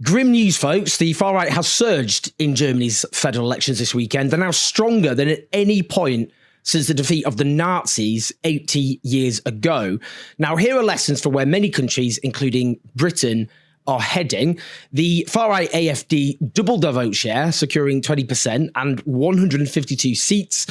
Grim news, folks. The far right has surged in Germany's federal elections this weekend. They're now stronger than at any point since the defeat of the Nazis 80 years ago. Now, here are lessons for where many countries, including Britain, are heading. The far-right AfD doubled their vote share, securing 20% and 152 seats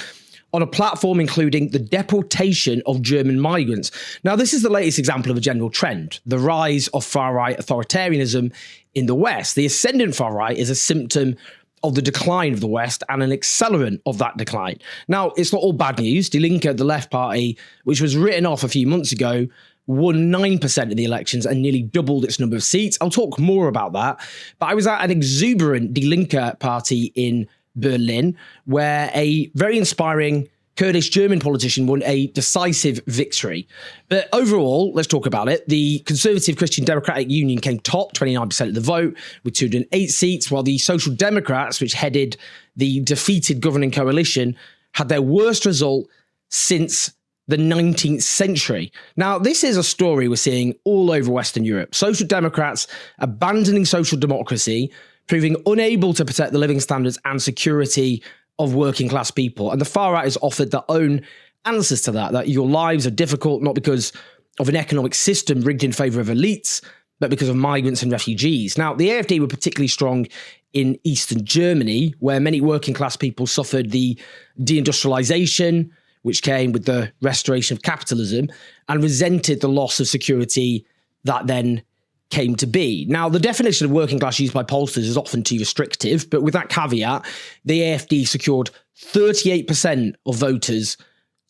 on a platform including the deportation of German migrants. Now, this is the latest example of a general trend, the rise of far-right authoritarianism in the West. The ascendant far-right is a symptom of the decline of the West and an accelerant of that decline. Now, it's not all bad news. Die Linke, the left party, which was written off a few months ago, won 9% of the elections and nearly doubled its number of seats. I'll talk more about that. But I was at an exuberant Die Linke party in Berlin, where a very inspiring Kurdish German politician won a decisive victory. But overall, let's talk about it. The Conservative Christian Democratic Union came top, 29% of the vote, with 208 seats, while the Social Democrats, which headed the defeated governing coalition, had their worst result since the 19th century. Now, this is a story we're seeing all over Western Europe. Social Democrats abandoning social democracy, proving unable to protect the living standards and security of working class people. And the far right has offered their own answers to that your lives are difficult, not because of an economic system rigged in favour of elites, but because of migrants and refugees. Now, the AfD were particularly strong in Eastern Germany, where many working class people suffered the deindustrialization, which came with the restoration of capitalism, and resented the loss of security that then came to be. Now, the definition of working class used by pollsters is often too restrictive, but with that caveat, the AfD secured 38% of voters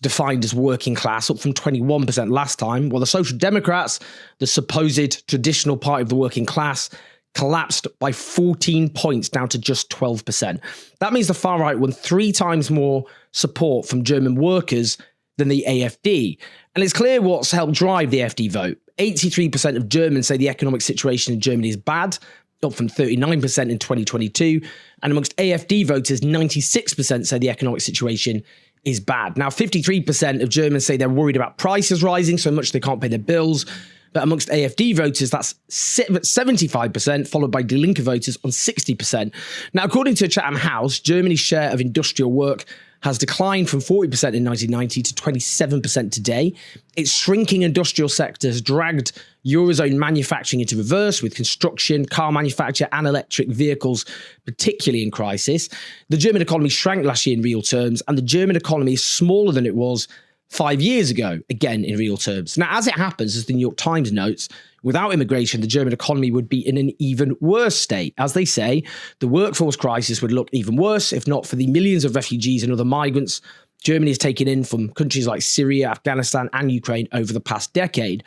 defined as working class, up from 21% last time, while the Social Democrats, the supposed traditional party of the working class, collapsed by 14 points down to just 12%. That means the far right won 3 times more support from German workers than the AfD. And it's clear what's helped drive the AfD vote. 83% of Germans say the economic situation in Germany is bad, up from 39% in 2022. And amongst AfD voters, 96% say the economic situation is bad. Now, 53% of Germans say they're worried about prices rising so much they can't pay their bills. But amongst AfD voters, that's 75%, followed by Die Linke voters on 60%. Now, according to Chatham House, Germany's share of industrial work has declined from 40% in 1990 to 27% today. Its shrinking industrial sector has dragged Eurozone manufacturing into reverse, with construction, car manufacture and electric vehicles particularly in crisis. The German economy shrank last year in real terms, and the German economy is smaller than it was 5 years ago, again in real terms. Now, as it happens, as the New York Times notes, without immigration, the German economy would be in an even worse state. As they say, the workforce crisis would look even worse if not for the millions of refugees and other migrants Germany has taken in from countries like Syria, Afghanistan and Ukraine over the past decade.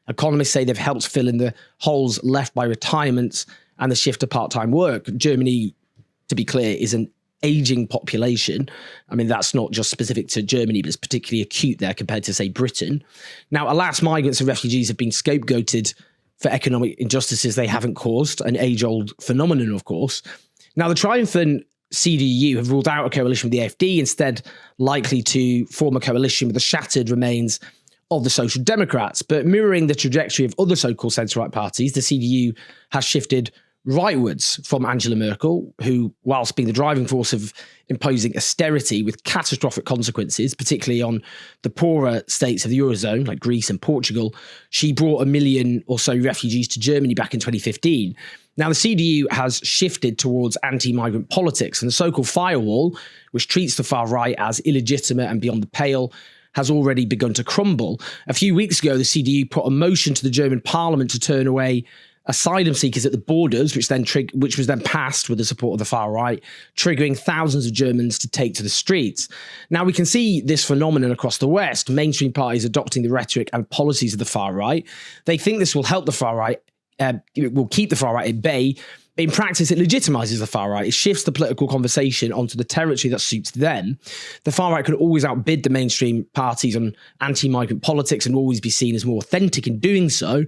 Economists say they've helped fill in the holes left by retirements and the shift to part-time work. Germany, to be clear, is an aging population. I mean, that's not just specific to Germany, but it's particularly acute there compared to, say, Britain. Now, alas, migrants and refugees have been scapegoated for economic injustices they haven't caused, an age-old phenomenon, of course. Now, the triumphant CDU have ruled out a coalition with the AfD, instead likely to form a coalition with the shattered remains of the Social Democrats. But mirroring the trajectory of other so-called centre-right parties, the CDU has shifted rightwards from Angela Merkel, who, whilst being the driving force of imposing austerity with catastrophic consequences, particularly on the poorer states of the Eurozone, like Greece and Portugal, she brought 1 million or so refugees to Germany back in 2015. Now, the CDU has shifted towards anti-migrant politics, and the so-called firewall, which treats the far right as illegitimate and beyond the pale, has already begun to crumble. A few weeks ago, the CDU put a motion to the German parliament to turn away asylum seekers at the borders, which was then passed with the support of the far right, triggering thousands of Germans to take to the streets. Now, we can see this phenomenon across the West, mainstream parties adopting the rhetoric and policies of the far right. They think this will help the far right, it will keep the far right at bay. In practice, it legitimizes the far right. It shifts the political conversation onto the territory that suits them. The far right can always outbid the mainstream parties on anti-migrant politics and always be seen as more authentic in doing so.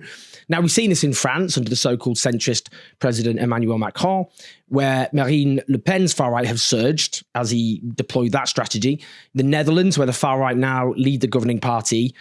Now, we've seen this in France under the so-called centrist President Emmanuel Macron, where Marine Le Pen's far right have surged as he deployed that strategy. The Netherlands, where the far right now lead the governing party.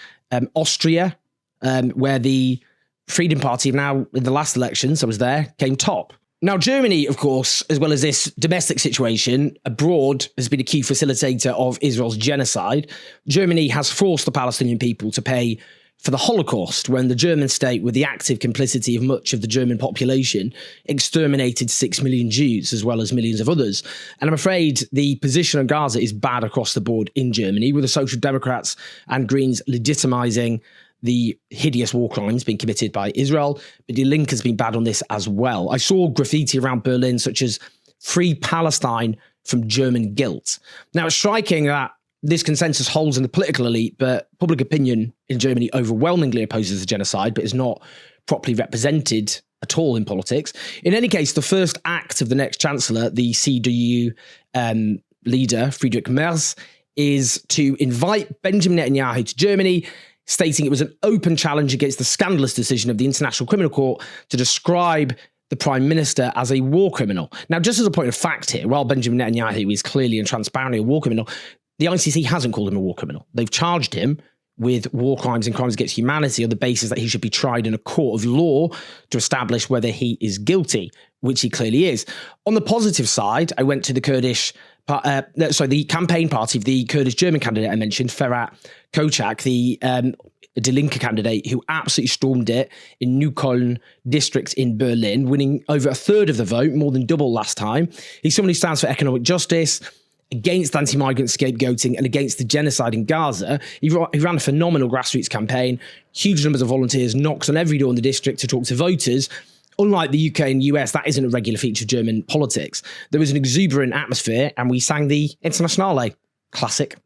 Austria, where the Freedom Party now, in the last elections, I was there, came top. Now, Germany, of course, as well as this domestic situation, abroad has been a key facilitator of Israel's genocide. Germany has forced the Palestinian people to pay for the Holocaust, when the German state, with the active complicity of much of the German population, exterminated 6 million Jews, as well as millions of others. And I'm afraid the position on Gaza is bad across the board in Germany, with the Social Democrats and Greens legitimising the hideous war crimes being committed by Israel. But Die Linke has been bad on this as well. I saw graffiti around Berlin, such as "Free Palestine from German Guilt." Now, it's striking that this consensus holds in the political elite, but public opinion in Germany overwhelmingly opposes the genocide, but is not properly represented at all in politics. In any case, the first act of the next chancellor, the CDU leader, Friedrich Merz, is to invite Benjamin Netanyahu to Germany, stating it was an open challenge against the scandalous decision of the International Criminal Court to describe the Prime Minister as a war criminal. Now, just as a point of fact here, while Benjamin Netanyahu is clearly and transparently a war criminal, the ICC hasn't called him a war criminal. They've charged him with war crimes and crimes against humanity on the basis that he should be tried in a court of law to establish whether he is guilty, which he clearly is. On the positive side, I went to the the campaign party of the Kurdish German candidate I mentioned, Ferhat Koçak, the Die Linke candidate, who absolutely stormed it in Neukölln district in Berlin, winning over a third of the vote, more than double last time. He's someone who stands for economic justice, against anti-migrant scapegoating, and against the genocide in Gaza. He ran a phenomenal grassroots campaign, huge numbers of volunteers, knocks on every door in the district to talk to voters. Unlike the UK and US, that isn't a regular feature of German politics. There was an exuberant atmosphere, and we sang the Internationale, classic.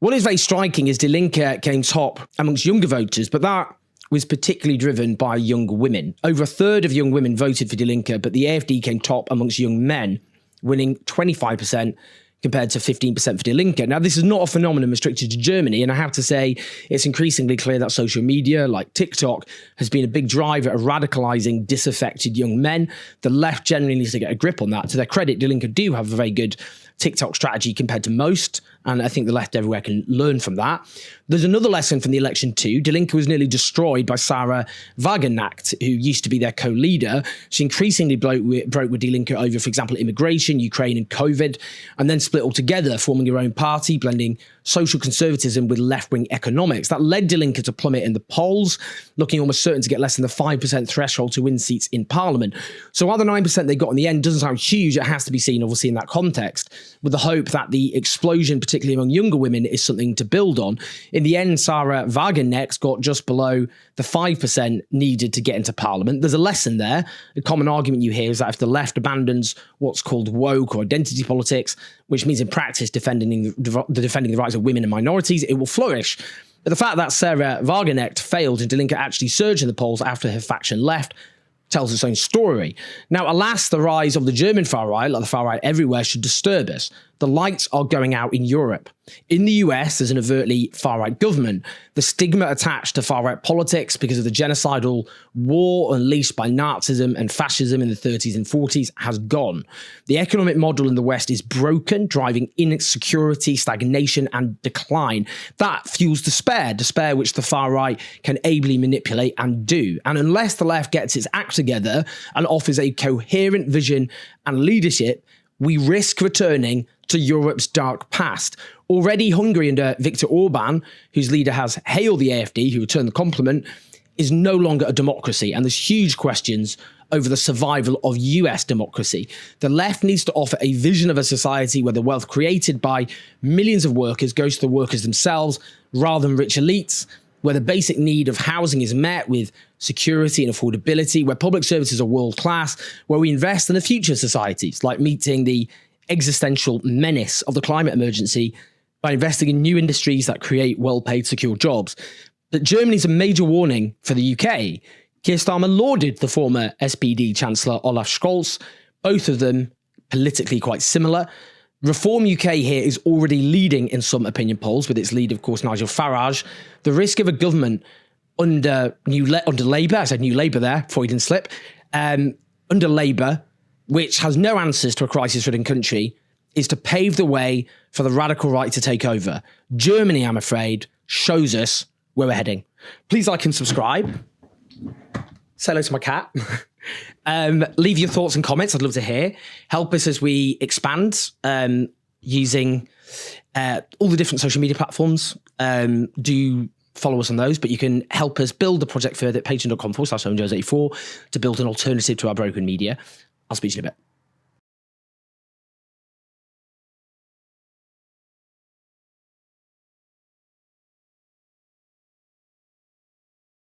What is very striking is Die Linke came top amongst younger voters, but that was particularly driven by young women. Over a third of young women voted for Die Linke, but the AfD came top amongst young men, winning 25% compared to 15% for Die Linke. Now, this is not a phenomenon restricted to Germany, and I have to say it's increasingly clear that social media, like TikTok, has been a big driver of radicalising disaffected young men. The left generally needs to get a grip on that. To their credit, Die Linke do have a very good TikTok strategy compared to most, and I think the left everywhere can learn from that. There's another lesson from the election too. Die Linke was nearly destroyed by Sarah Wagenknecht, who used to be their co-leader. She increasingly broke with Die Linke over, for example, immigration, Ukraine and COVID, and then split altogether, forming her own party, blending social conservatism with left-wing economics. That led Die Linke to plummet in the polls, looking almost certain to get less than the 5% threshold to win seats in parliament. So while the 9% they got in the end doesn't sound huge, it has to be seen, obviously, in that context, with the hope that the explosion, particularly among younger women, is something to build on. In the end, Sarah Wagenknecht got just below the 5% needed to get into parliament. There's a lesson there. The common argument you hear is that if the left abandons what's called woke or identity politics, which means in practice defending the rights of women and minorities, it will flourish. But the fact that Sarah Wagenknecht failed and Die Linke actually surged in the polls after her faction left tells its own story. Now, alas, the rise of the German far right, like the far right everywhere, should disturb us. The lights are going out in Europe. In the US, there's an overtly far-right government. The stigma attached to far-right politics because of the genocidal war unleashed by Nazism and fascism in the 30s and 40s has gone. The economic model in the West is broken, driving insecurity, stagnation, and decline. That fuels despair which the far-right can ably manipulate and do. And unless the left gets its act together and offers a coherent vision and leadership, we risk returning to Europe's dark past. Already Hungary under Viktor Orban, whose leader has hailed the AfD, who returned the compliment, is no longer a democracy, and there's huge questions over the survival of US democracy. The left needs to offer a vision of a society where the wealth created by millions of workers goes to the workers themselves rather than rich elites, where the basic need of housing is met with security and affordability, where public services are world-class, where we invest in the future societies, like meeting the existential menace of the climate emergency by investing in new industries that create well-paid, secure jobs. But Germany's a major warning for the UK. Keir Starmer lauded the former SPD Chancellor Olaf Scholz, both of them politically quite similar. Reform UK here is already leading in some opinion polls, with its lead, of course, Nigel Farage. The risk of a government under Labour, I said New Labour there, Freudian slip, under Labour, which has no answers to a crisis-ridden country, is to pave the way for the radical right to take over. Germany, I'm afraid, shows us where we're heading. Please like and subscribe. Say hello to my cat. Leave your thoughts and comments. I'd love to hear. Help us as we expand using all the different social media platforms. Do follow us on those, but you can help us build the project further at patreon.com/OwenJones84 to build an alternative to our broken media. I'll speak to you in a bit.